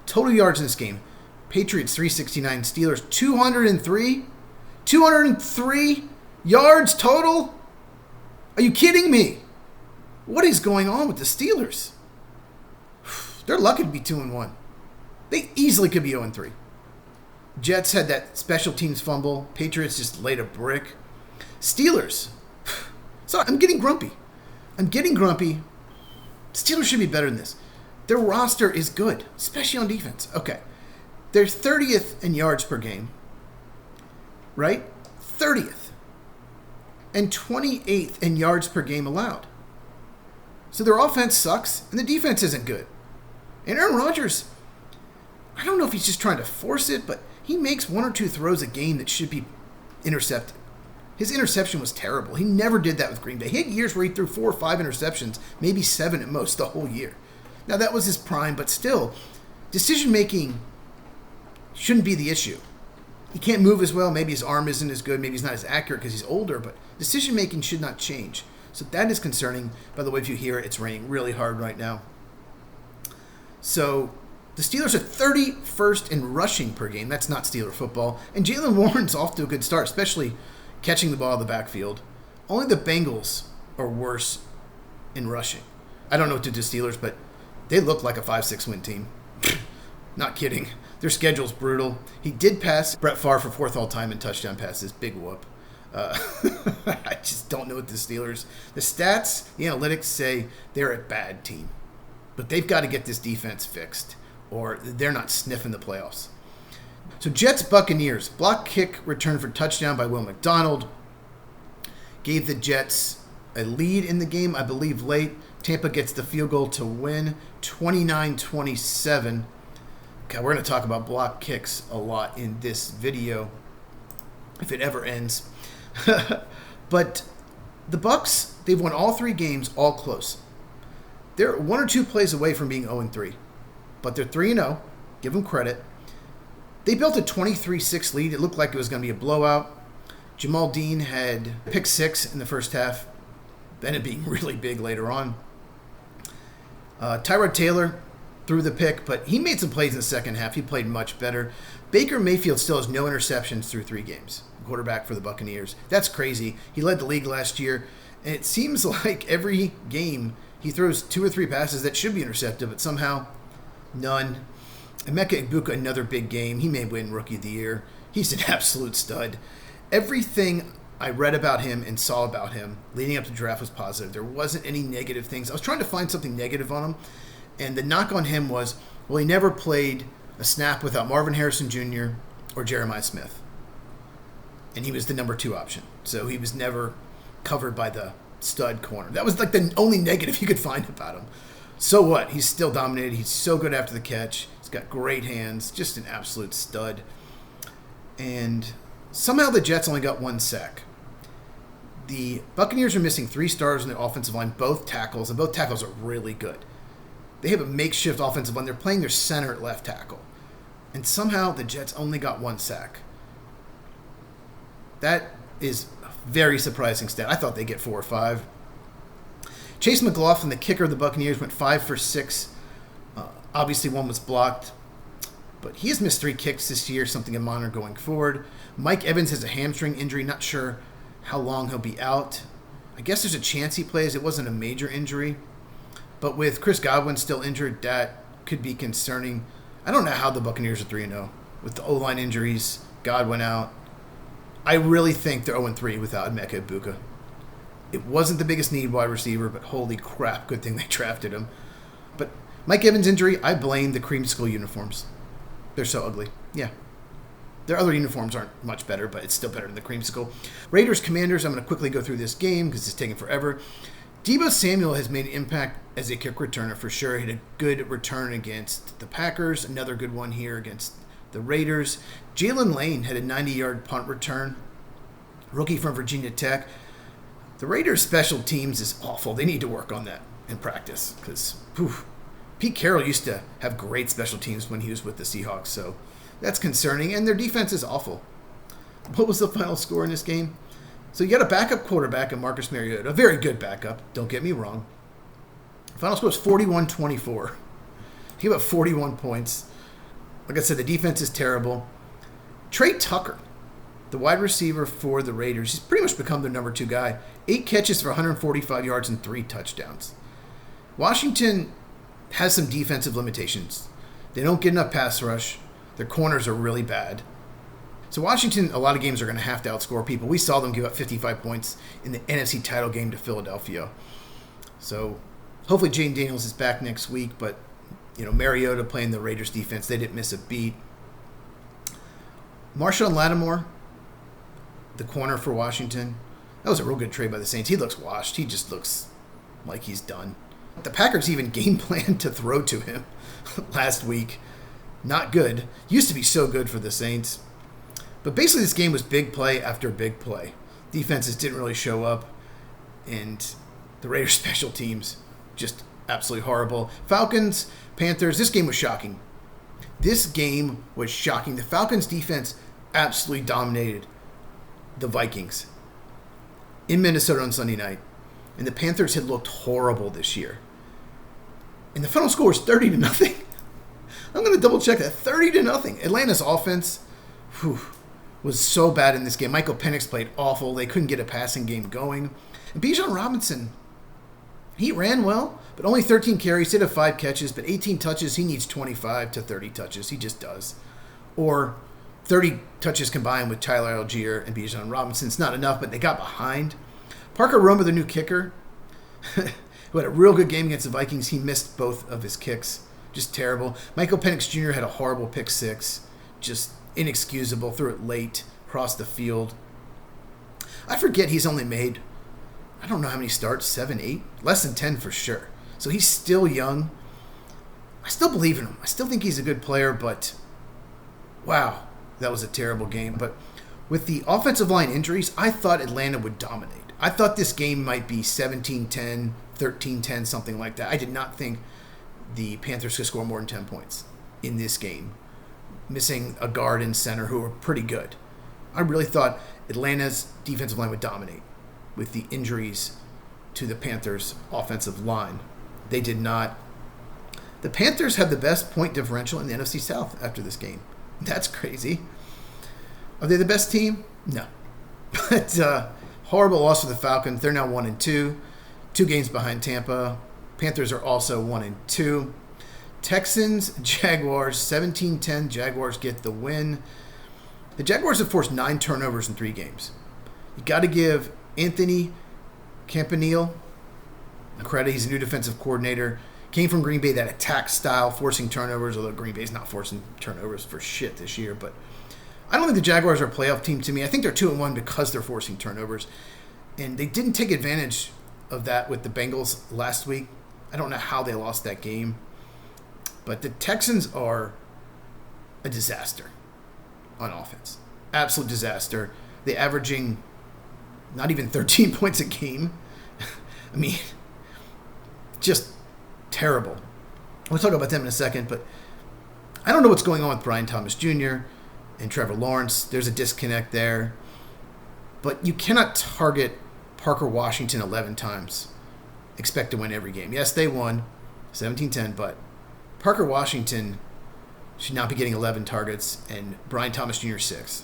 Total yards in this game, Patriots 369, Steelers 203. 203 yards total? Are you kidding me? What is going on with the Steelers? They're lucky to be 2-1. They easily could be 0-3. Jets had that special teams fumble. Patriots just laid a brick. Steelers. So I'm getting grumpy. Steelers should be better than this. Their roster is good, especially on defense. Okay. They're 30th in yards per game. Right? 30th. And 28th in yards per game allowed. So their offense sucks, and the defense isn't good. And Aaron Rodgers, I don't know if he's just trying to force it, but he makes 1 or 2 throws a game that should be intercepted. His interception was terrible. He never did that with Green Bay. He had years where he threw 4 or 5 interceptions, maybe 7 at most the whole year. Now, that was his prime, but still, decision-making shouldn't be the issue. He can't move as well. Maybe his arm isn't as good. Maybe he's not as accurate because he's older, but decision-making should not change. So that is concerning. By the way, if you hear it, it's raining really hard right now. So the Steelers are 31st in rushing per game. That's not Steeler football. And Jaylen Warren's off to a good start, especially catching the ball in the backfield. Only the Bengals are worse in rushing. I don't know what to do to Steelers, but they look like a 5-6 win team. Not kidding. Their schedule's brutal. He did pass Brett Favre for 4th all-time in touchdown passes. Big whoop. I just don't know what the Steelers... The stats, the analytics say they're a bad team. But they've got to get this defense fixed, or they're not sniffing the playoffs. So Jets-Buccaneers. Block kick return for touchdown by Will McDonald. Gave the Jets a lead in the game, I believe, late. Tampa gets the field goal to win, 29-27. Okay, we're going to talk about block kicks a lot in this video, if it ever ends. But the Bucs, they've won all 3 games, all close. They're 1 or 2 plays away from being 0-3. But they're 3-0. Give them credit. They built a 23-6 lead. It looked like it was going to be a blowout. Jamal Dean had pick 6 in the first half. Ended up being really big later on. Tyrod Taylor threw the pick, but he made some plays in the second half. He played much better. Baker Mayfield still has no interceptions through 3 games. Quarterback for the Buccaneers. That's crazy. He led the league last year, and it seems like every game he throws 2 or 3 passes that should be intercepted, but somehow none. Emeka Egbuka, another big game. He may win Rookie of the Year. He's an absolute stud. Everything I read about him and saw about him leading up to the draft was positive. There wasn't any negative things. I was trying to find something negative on him, and the knock on him was, well, he never played a snap without Marvin Harrison Jr. or Jeremiah Smith. And he was the number 2 option. So he was never covered by the stud corner. That was like the only negative you could find about him. So what? He's still dominated. He's so good after the catch. He's got great hands. Just an absolute stud. And somehow the Jets only got 1 sack. The Buccaneers are missing 3 stars in their offensive line, both tackles, and both tackles are really good. They have a makeshift offensive line. They're playing their center at left tackle. And somehow the Jets only got 1 sack. That is a very surprising stat. I thought they'd get 4 or 5. Chase McLaughlin, the kicker of the Buccaneers, went 5 for 6. Obviously, 1 was blocked. But he has missed 3 kicks this year, something to monitor going forward. Mike Evans has a hamstring injury. Not sure how long he'll be out. I guess there's a chance he plays. It wasn't a major injury. But with Chris Godwin still injured, that could be concerning. I don't know how the Buccaneers are 3-0. With the O-line injuries, Godwin out. I really think they're 0-3 without Emeka Egbuka. It wasn't the biggest need wide receiver, but holy crap, good thing they drafted him. But Mike Evans' injury, I blame the creamsicle uniforms. They're so ugly. Yeah. Their other uniforms aren't much better, but it's still better than the creamsicle. Raiders Commanders, I'm going to quickly go through this game because it's taking forever. Deebo Samuel has made an impact as a kick returner for sure. He had a good return against the Packers, another good one here against the Raiders. Jalen Lane had a 90-yard punt return, rookie from Virginia Tech. The Raiders' special teams is awful. They need to work on that in practice because Pete Carroll used to have great special teams when he was with the Seahawks, so that's concerning. And their defense is awful. What was the final score in this game? So you got a backup quarterback in Marcus Mariota, a very good backup, don't get me wrong. The final score was 41-24. He got 41 points. Like I said, the defense is terrible. Trey Tucker, the wide receiver for the Raiders, he's pretty much become their number 2 guy. 8 catches for 145 yards and 3 touchdowns. Washington has some defensive limitations. They don't get enough pass rush. Their corners are really bad. So Washington, a lot of games are going to have to outscore people. We saw them give up 55 points in the NFC title game to Philadelphia. So hopefully Jane Daniels is back next week, but Mariota playing the Raiders defense, they didn't miss a beat. Marshawn Lattimore, the corner for Washington, that was a real good trade by the Saints. He looks washed. He just looks like he's done. The Packers even game planned to throw to him last week. Not good. Used to be so good for the Saints. But basically this game was big play after big play. Defenses didn't really show up. And the Raiders special teams, just absolutely horrible. Falcons, Panthers, this game was shocking. This game was shocking. The Falcons defense absolutely dominated the Vikings in Minnesota on Sunday night. And the Panthers had looked horrible this year. And the final score was 30-0. I'm going to double check that. 30-0. Atlanta's offense was so bad in this game. Michael Penix played awful. They couldn't get a passing game going. And Bijan Robinson, he ran well, but only 13 carries, did have 5 catches, but 18 touches. He needs 25 to 30 touches. He just does. Or 30 touches combined with Tyler Algier and Bijan Robinson. It's not enough, but they got behind. Parker Roma, the new kicker, who had a real good game against the Vikings, he missed both of his kicks. Just terrible. Michael Penix Jr. had a horrible pick 6. Just inexcusable. Threw it late across the field. I forget he's only made, I don't know how many starts, 7, 8? Less than 10 for sure. So he's still young. I still believe in him. I still think he's a good player, but wow, that was a terrible game. But with the offensive line injuries, I thought Atlanta would dominate. I thought this game might be 17-10, 13-10, something like that. I did not think the Panthers could score more than 10 points in this game, missing a guard and center who were pretty good. I really thought Atlanta's defensive line would dominate with the injuries to the Panthers' offensive line. They did not. The Panthers have the best point differential in the NFC South after this game. That's crazy. Are they the best team? No. But horrible loss for the Falcons. They're now 1-2. 2 games behind Tampa. Panthers are also 1-2. Texans, Jaguars, 17-10. Jaguars get the win. The Jaguars have forced 9 turnovers in 3 games. You got to give Anthony Campanile credit. He's a new defensive coordinator. Came from Green Bay, that attack style, forcing turnovers, although Green Bay's not forcing turnovers for shit this year. But I don't think the Jaguars are a playoff team to me. I think they're 2-1 because they're forcing turnovers. And they didn't take advantage of that with the Bengals last week. I don't know how they lost that game. But the Texans are a disaster on offense. Absolute disaster. They're averaging not even 13 points a game. I mean, just terrible. We'll talk about them in a second, but I don't know what's going on with Brian Thomas Jr. and Trevor Lawrence. There's a disconnect there. But you cannot target Parker Washington 11 times, expect to win every game. Yes, they won 17-10, but Parker Washington should not be getting 11 targets, and Brian Thomas Jr. 6.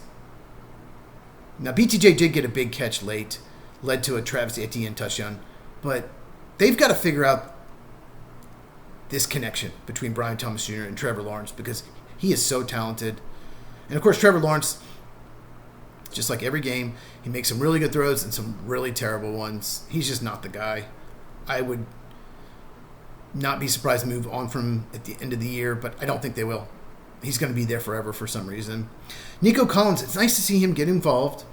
Now, BTJ did get a big catch late, led to a Travis Etienne touchdown, but they've got to figure out this connection between Brian Thomas Jr. and Trevor Lawrence because he is so talented. And, of course, Trevor Lawrence, just like every game, he makes some really good throws and some really terrible ones. He's just not the guy. I would not be surprised to move on from him at the end of the year, but I don't think they will. He's going to be there forever for some reason. Nico Collins, it's nice to see him get involved.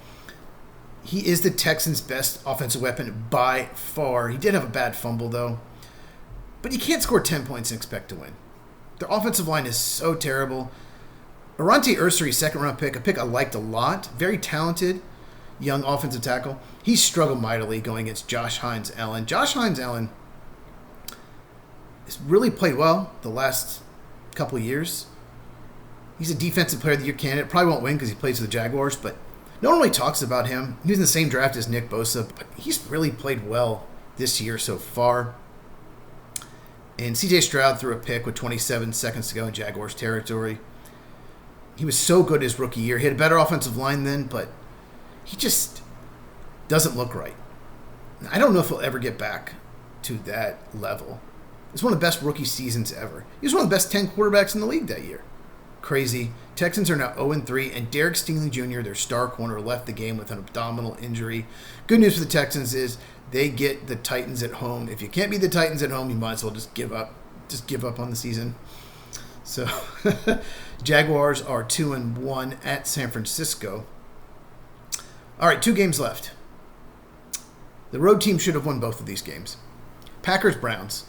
He is the Texans' best offensive weapon by far. He did have a bad fumble, though. But you can't score 10 points and expect to win. Their offensive line is so terrible. Arante Ursary, second-round pick, a pick I liked a lot. Very talented young offensive tackle. He struggled mightily going against Josh Hines-Allen. Josh Hines-Allen has really played well the last couple of years. He's a defensive player of the year candidate. Probably won't win because he plays for the Jaguars, but no one really talks about him. He was in the same draft as Nick Bosa, but he's really played well this year so far. And C.J. Stroud threw a pick with 27 seconds to go in Jaguars territory. He was so good his rookie year. He had a better offensive line then, but he just doesn't look right. I don't know if he'll ever get back to that level. It's one of the best rookie seasons ever. He was one of the best 10 quarterbacks in the league that year. Crazy. Texans are now 0-3, and Derek Stingley Jr., their star corner, left the game with an abdominal injury. Good news for the Texans is they get the Titans at home. If you can't beat the Titans at home, you might as well just give up. Just give up on the season. So, Jaguars are 2-1 at San Francisco. All right, 2 games left. The road team should have won both of these games. Packers-Browns.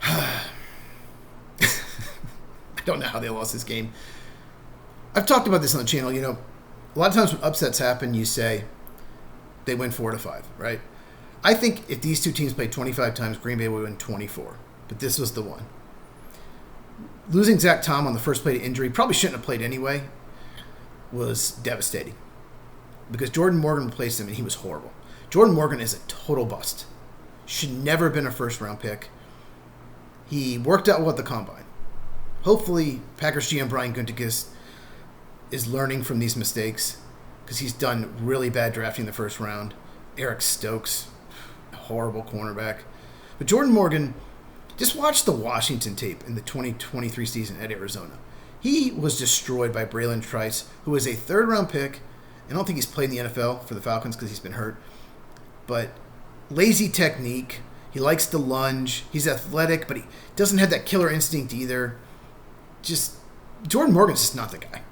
I don't know how they lost this game. I've talked about this on the channel. You know, a lot of times when upsets happen, you say they win 4-5, right? I think if these two teams played 25 times, Green Bay would win 24. But this was the one. Losing Zach Tom on the first play to injury, probably shouldn't have played anyway, was devastating. Because Jordan Morgan replaced him, and he was horrible. Jordan Morgan is a total bust. Should never have been a first-round pick. He worked out well at the Combine. Hopefully, Packers GM Brian Gutekunst is learning from these mistakes because he's done really bad drafting in the first round. Eric Stokes, horrible cornerback. But Jordan Morgan, just watch the Washington tape in the 2023 season at Arizona. He was destroyed by Braylon Trice, who was a third-round pick. I don't think he's played in the NFL for the Falcons because he's been hurt. But lazy technique. He likes to lunge. He's athletic, but he doesn't have that killer instinct either. Just Jordan Morgan's just not the guy.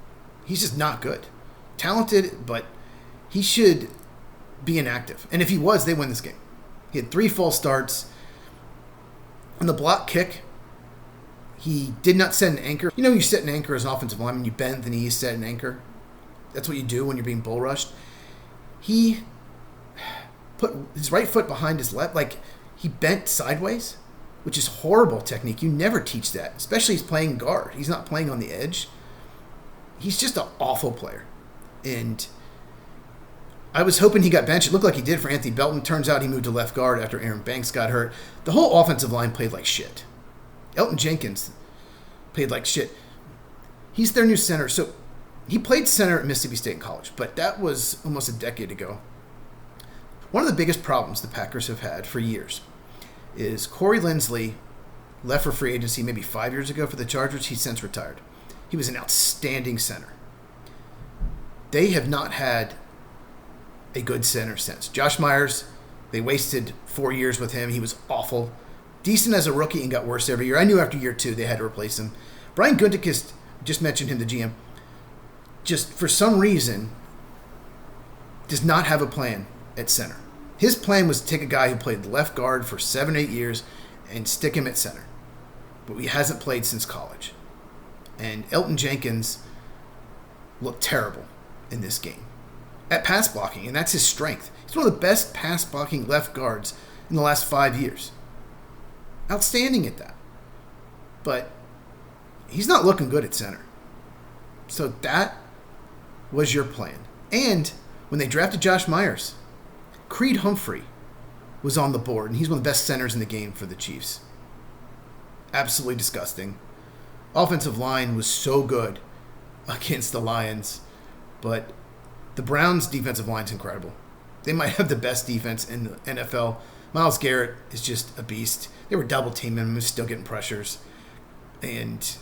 He's just not good. Talented, but he should be inactive. And if he was, they win this game. He had 3 false starts. On the block kick, he did not set an anchor. You know, you set an anchor as an offensive lineman. You bend the knees, set an anchor. That's what you do when you're being bull rushed. He put his right foot behind his left, like he bent sideways, which is horrible technique. You never teach that, especially he's playing guard. He's not playing on the edge. He's just an awful player. And I was hoping he got benched. It looked like he did for Anthony Belton. Turns out he moved to left guard after Aaron Banks got hurt. The whole offensive line played like shit. Elton Jenkins played like shit. He's their new center. So he played center at Mississippi State College, but that was almost a decade ago. One of the biggest problems the Packers have had for years is Corey Linsley left for free agency maybe 5 years ago for the Chargers. He's since retired. He was an outstanding center. They have not had a good center since. Josh Myers, they wasted 4 years with him. He was awful. Decent as a rookie and got worse every year. I knew after year 2 they had to replace him. Brian Gutekunst, just mentioned him, the GM, just for some reason does not have a plan at center. His plan was to take a guy who played left guard for 7-8 years and stick him at center. But he hasn't played since college. And Elgton Jenkins looked terrible in this game at pass blocking, and that's his strength. He's one of the best pass blocking left guards in the last 5 years. Outstanding at that. But he's not looking good at center. So that was your plan. And when they drafted Josh Myers, Creed Humphrey was on the board, and he's one of the best centers in the game for the Chiefs. Absolutely disgusting. Offensive line was so good against the Lions, but the Browns' defensive line's incredible. They might have the best defense in the NFL. Myles Garrett is just a beast. They were double teaming him. He was still getting pressures. And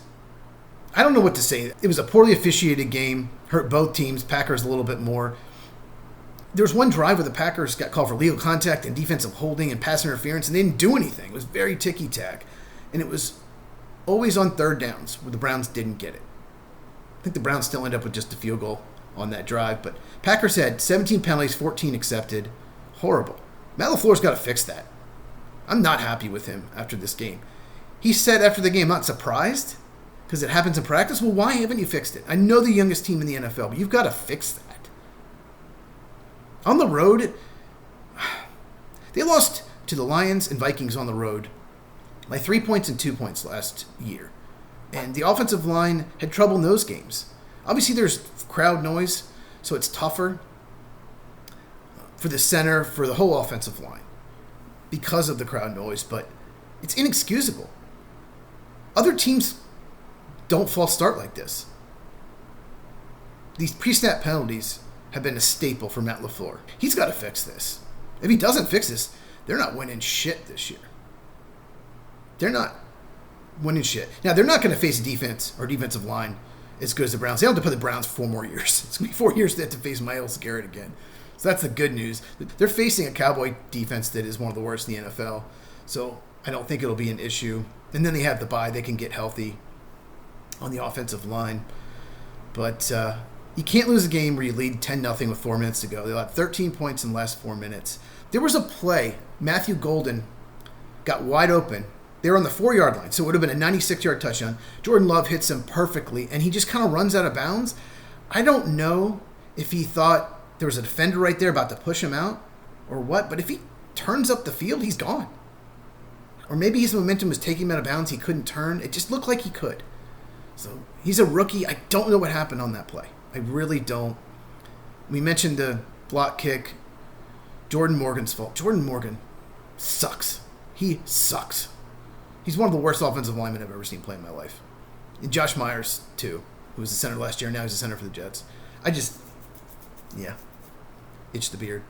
I don't know what to say. It was a poorly officiated game. Hurt both teams. Packers a little bit more. There was one drive where the Packers got called for legal contact and defensive holding and pass interference, and they didn't do anything. It was very ticky-tack. And it was always on third downs where the Browns didn't get it. I think the Browns still end up with just a field goal on that drive. But Packers had 17 penalties, 14 accepted. Horrible. Matt LaFleur's got to fix that. I'm not happy with him after this game. He said after the game, not surprised because it happens in practice. Well, why haven't you fixed it? I know the youngest team in the NFL, but you've got to fix that. On the road, they lost to the Lions and Vikings on the road by 3 points and 2 points last year. And the offensive line had trouble in those games. Obviously, there's crowd noise, so it's tougher for the center, for the whole offensive line because of the crowd noise, but it's inexcusable. Other teams don't false start like this. These pre-snap penalties have been a staple for Matt LaFleur. He's got to fix this. If he doesn't fix this, they're not winning shit this year. They're not winning shit. Now, they're not going to face a defense or defensive line as good as the Browns. They don't have to play the Browns 4 more years. It's going to be 4 years they have to face Myles Garrett again. So that's the good news. They're facing a Cowboy defense that is one of the worst in the NFL. So I don't think it'll be an issue. And then they have the bye. They can get healthy on the offensive line. But you can't lose a game where you lead 10-0 with 4 minutes to go. They allowed 13 points in the last 4 minutes. There was a play. Matthew Golden got wide open. They were on the 4-yard line, so it would have been a 96-yard touchdown. Jordan Love hits him perfectly, and he just kind of runs out of bounds. I don't know if he thought there was a defender right there about to push him out or what, but if he turns up the field, he's gone. Or maybe his momentum was taking him out of bounds. He couldn't turn. It just looked like he could. So he's a rookie. I don't know what happened on that play. I really don't. We mentioned the block kick. Jordan Morgan's fault. Jordan Morgan sucks. He sucks. He's one of the worst offensive linemen I've ever seen play in my life. And Josh Myers, too, who was the center last year. Now he's the center for the Jets. Itch the beard.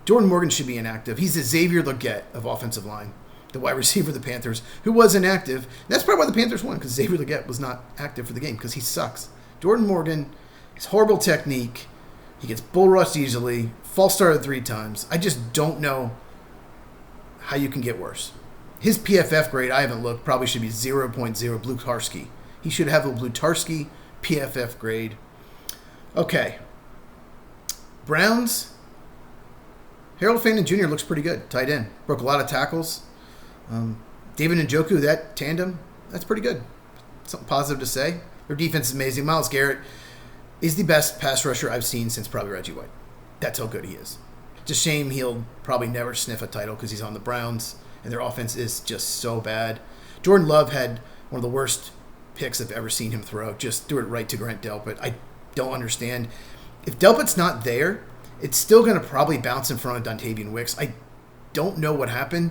Jordan Morgan should be inactive. He's the Xavier Legette of offensive line, the wide receiver of the Panthers, who was inactive. And that's probably why the Panthers won, because Xavier Legette was not active for the game, because he sucks. Jordan Morgan has horrible technique. He gets bull rushed easily. False started 3 times. I just don't know how you can get worse. His PFF grade, I haven't looked, probably should be 0.0 Blutarski. He should have a Blutarski PFF grade. Okay. Browns. Harold Fannin Jr. looks pretty good. Tight end. Broke a lot of tackles. David Njoku, that tandem, that's pretty good. Something positive to say. Their defense is amazing. Myles Garrett is the best pass rusher I've seen since probably Reggie White. That's how good he is. It's a shame he'll probably never sniff a title because he's on the Browns, and their offense is just so bad. Jordan Love had one of the worst picks I've ever seen him throw. Just threw it right to Grant Delpit. I don't understand. If Delpit's not there, it's still going to probably bounce in front of Dontavian Wicks. I don't know what happened.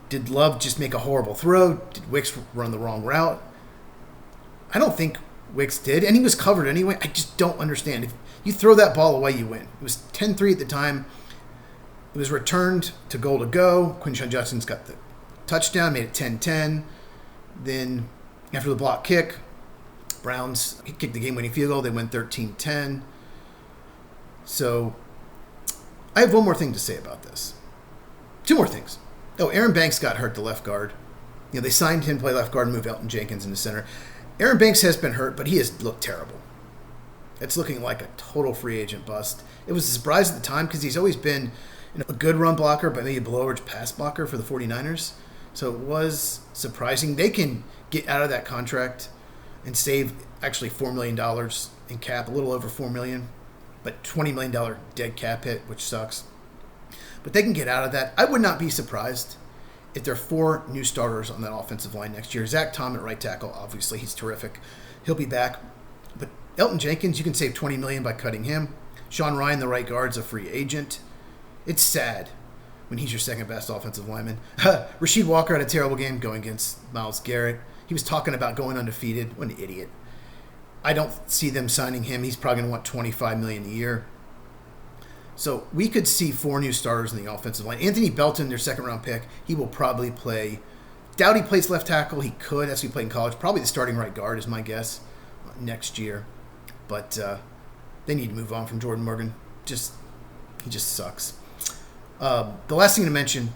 Did Love just make a horrible throw? Did Wicks run the wrong route? I don't think Wicks did, and he was covered anyway. I just don't understand. If you throw that ball away, you win. It was 10-3 at the time. It was returned to goal to go. Quinshon Judson's got the touchdown, made it 10-10. Then after the block kick, Browns kicked the game-winning field goal. They went 13-10. So I have one more thing to say about this. 2 more things. Oh, Aaron Banks got hurt, the left guard. They signed him to play left guard and moved Elgton Jenkins into center. Aaron Banks has been hurt, but he has looked terrible. It's looking like a total free agent bust. It was a surprise at the time because he's always been a good run blocker, but maybe a below average pass blocker for the 49ers. So it was surprising. They can get out of that contract and save actually $4 million in cap, a little over $4 million, but $20 million dead cap hit, which sucks. But they can get out of that. I would not be surprised if there are 4 new starters on that offensive line next year. Zach Tom at right tackle, obviously, he's terrific. He'll be back. But Elton Jenkins, you can save $20 million by cutting him. Sean Ryan, the right guard, is a free agent. It's sad when he's your second best offensive lineman. Rasheed Walker had a terrible game going against Myles Garrett. He was talking about going undefeated. What an idiot. I don't see them signing him. He's probably going to want $25 million a year. So we could see 4 new starters in the offensive line. Anthony Belton, their second-round pick, he will probably play. Doubt he plays left tackle. He could, as he played in college. Probably the starting right guard is my guess next year. But they need to move on from Jordan Morgan. He just sucks. The last thing to mention,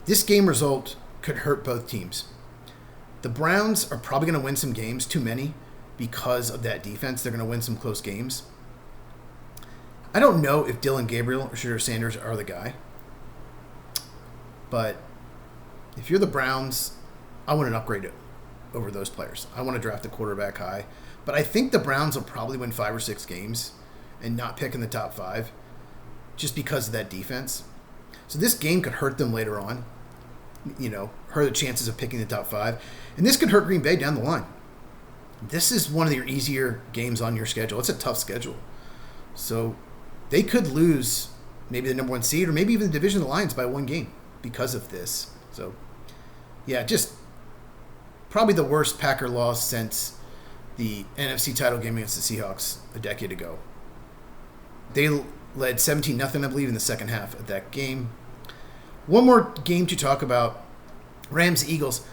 this game result could hurt both teams. The Browns are probably going to win some games, too many, because of that defense. They're going to win some close games. I don't know if Dylan Gabriel or Shedeur Sanders are the guy. But if you're the Browns, I want an upgrade over those players. I want to draft a quarterback high. But I think the Browns will probably win 5 or 6 games and not pick in the top 5 just because of that defense. So this game could hurt them later on. Hurt the chances of picking the top 5. And this could hurt Green Bay down the line. This is one of your easier games on your schedule. It's a tough schedule. So they could lose maybe the number 1 seed or maybe even the division of the Lions by 1 game because of this. So, yeah, just probably the worst Packer loss since the NFC title game against the Seahawks a decade ago. They led 17-0, I believe, in the second half of that game. One more game to talk about. Rams-Eagles.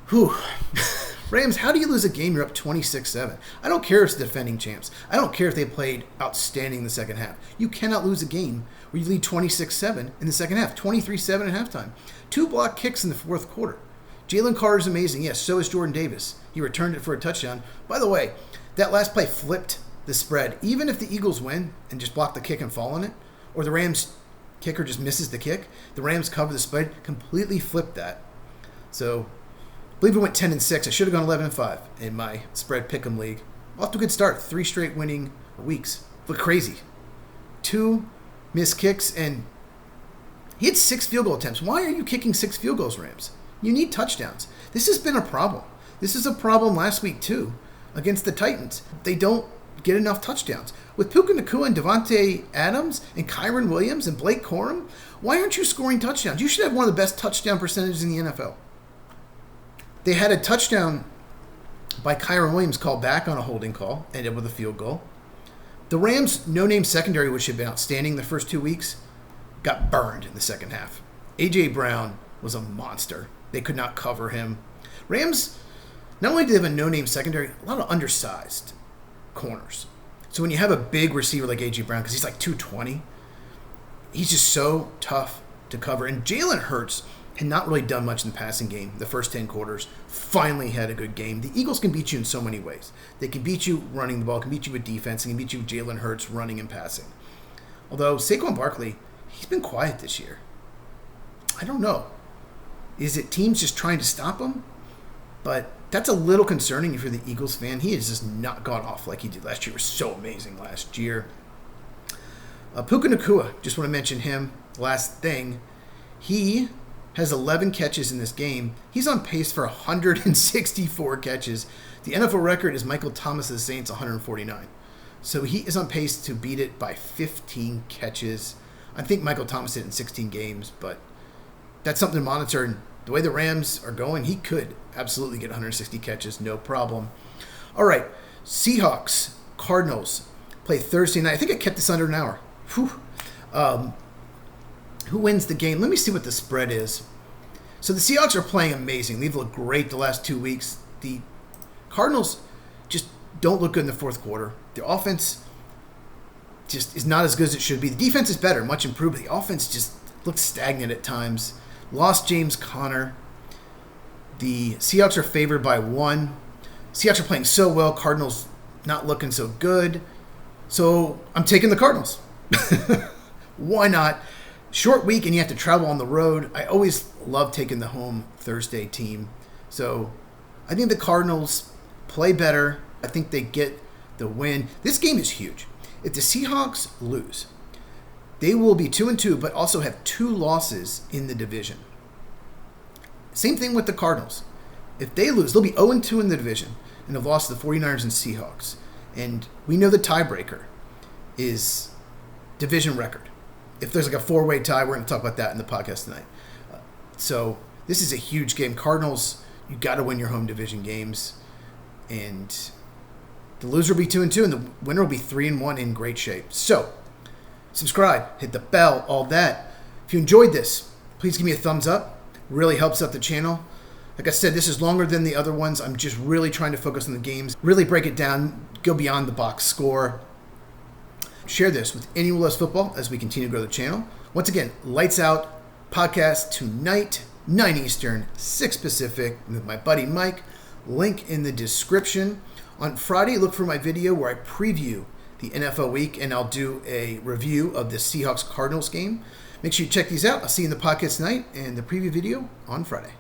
Whew. Rams, how do you lose a game you're up 26-7? I don't care if it's defending champs. I don't care if they played outstanding in the second half. You cannot lose a game where you lead 26-7 in the second half, 23-7 at halftime. 2 block kicks in the fourth quarter. Jalen Carter's amazing. Yes, so is Jordan Davis. He returned it for a touchdown. By the way, that last play flipped the spread. Even if the Eagles win and just block the kick and fall on it, or the Rams kicker just misses the kick, the Rams cover the spread, completely flipped that. So I believe it went 10-6. I should have gone 11-5 in my spread pick'em league. Off to a good start. 3 straight winning weeks. Look crazy. 2 missed kicks, and he had 6 field goal attempts. Why are you kicking 6 field goals, Rams? You need touchdowns. This has been a problem. This is a problem last week, too, against the Titans. They don't get enough touchdowns. With Puka Nacua and Devontae Adams and Kyron Williams and Blake Corum, why aren't you scoring touchdowns? You should have one of the best touchdown percentages in the NFL. They had a touchdown by Kyron Williams called back on a holding call, ended with a field goal. The Rams' no-name secondary, which had been outstanding the first 2 weeks, got burned in the second half. A.J. Brown was a monster. They could not cover him. Rams, not only do they have a no-name secondary, a lot of undersized corners. So when you have a big receiver like A.J. Brown, because he's like 220, he's just so tough to cover. And Jalen Hurts had not really done much in the passing game the first 10 quarters, finally had a good game. The Eagles can beat you in so many ways. They can beat you running the ball, can beat you with defense, and can beat you with Jalen Hurts running and passing. Although Saquon Barkley, he's been quiet this year. I don't know. Is it teams just trying to stop him? But that's a little concerning if you're the Eagles fan. He has just not gone off like he did last year. It was so amazing last year. Puka Nacua, just want to mention him. Last thing, he has 11 catches in this game. He's on pace for 164 catches. The NFL record is Michael Thomas of the Saints, 149. So he is on pace to beat it by 15 catches. I think Michael Thomas did it in 16 games, but that's something to monitor. And the way the Rams are going, he could absolutely get 160 catches, no problem. All right, Seahawks, Cardinals play Thursday night. I think I kept this under an hour. Whew. Who wins the game? Let me see what the spread is. So the Seahawks are playing amazing. They've looked great the last 2 weeks. The Cardinals just don't look good in the fourth quarter. Their offense just is not as good as it should be. The defense is better, much improved, but the offense just looks stagnant at times. Lost James Conner. The Seahawks are favored by 1. Seahawks are playing so well. Cardinals not looking so good. So I'm taking the Cardinals. Why not? short week and you have to travel on the road. I always love taking the home Thursday team. So I think the Cardinals play better. I think they get the win. This game is huge. If the Seahawks lose, they will be 2-2, but also have 2 losses in the division. Same thing with the Cardinals. If they lose, they'll be 0-2 in the division and have lost to the 49ers and Seahawks. And we know the tiebreaker is division record. If there's like a 4-way tie, we're going to talk about that in the podcast tonight. So this is a huge game. Cardinals, you got to win your home division games. And the loser will be 2-2, and the winner will be 3-1 in great shape. So subscribe, hit the bell, all that. If you enjoyed this, please give me a thumbs up. Really helps out the channel. Like I said, this is longer than the other ones. I'm just really trying to focus on the games, really break it down, go beyond the box score. Share this with anyone who loves football as we continue to grow the channel. Once again, Lights Out podcast tonight, 9 Eastern, 6 Pacific, with my buddy Mike. Link in the description. On Friday, look for my video where I preview the NFL week, and I'll do a review of the Seahawks-Cardinals game. Make sure you check these out. I'll see you in the podcast tonight and the preview video on Friday.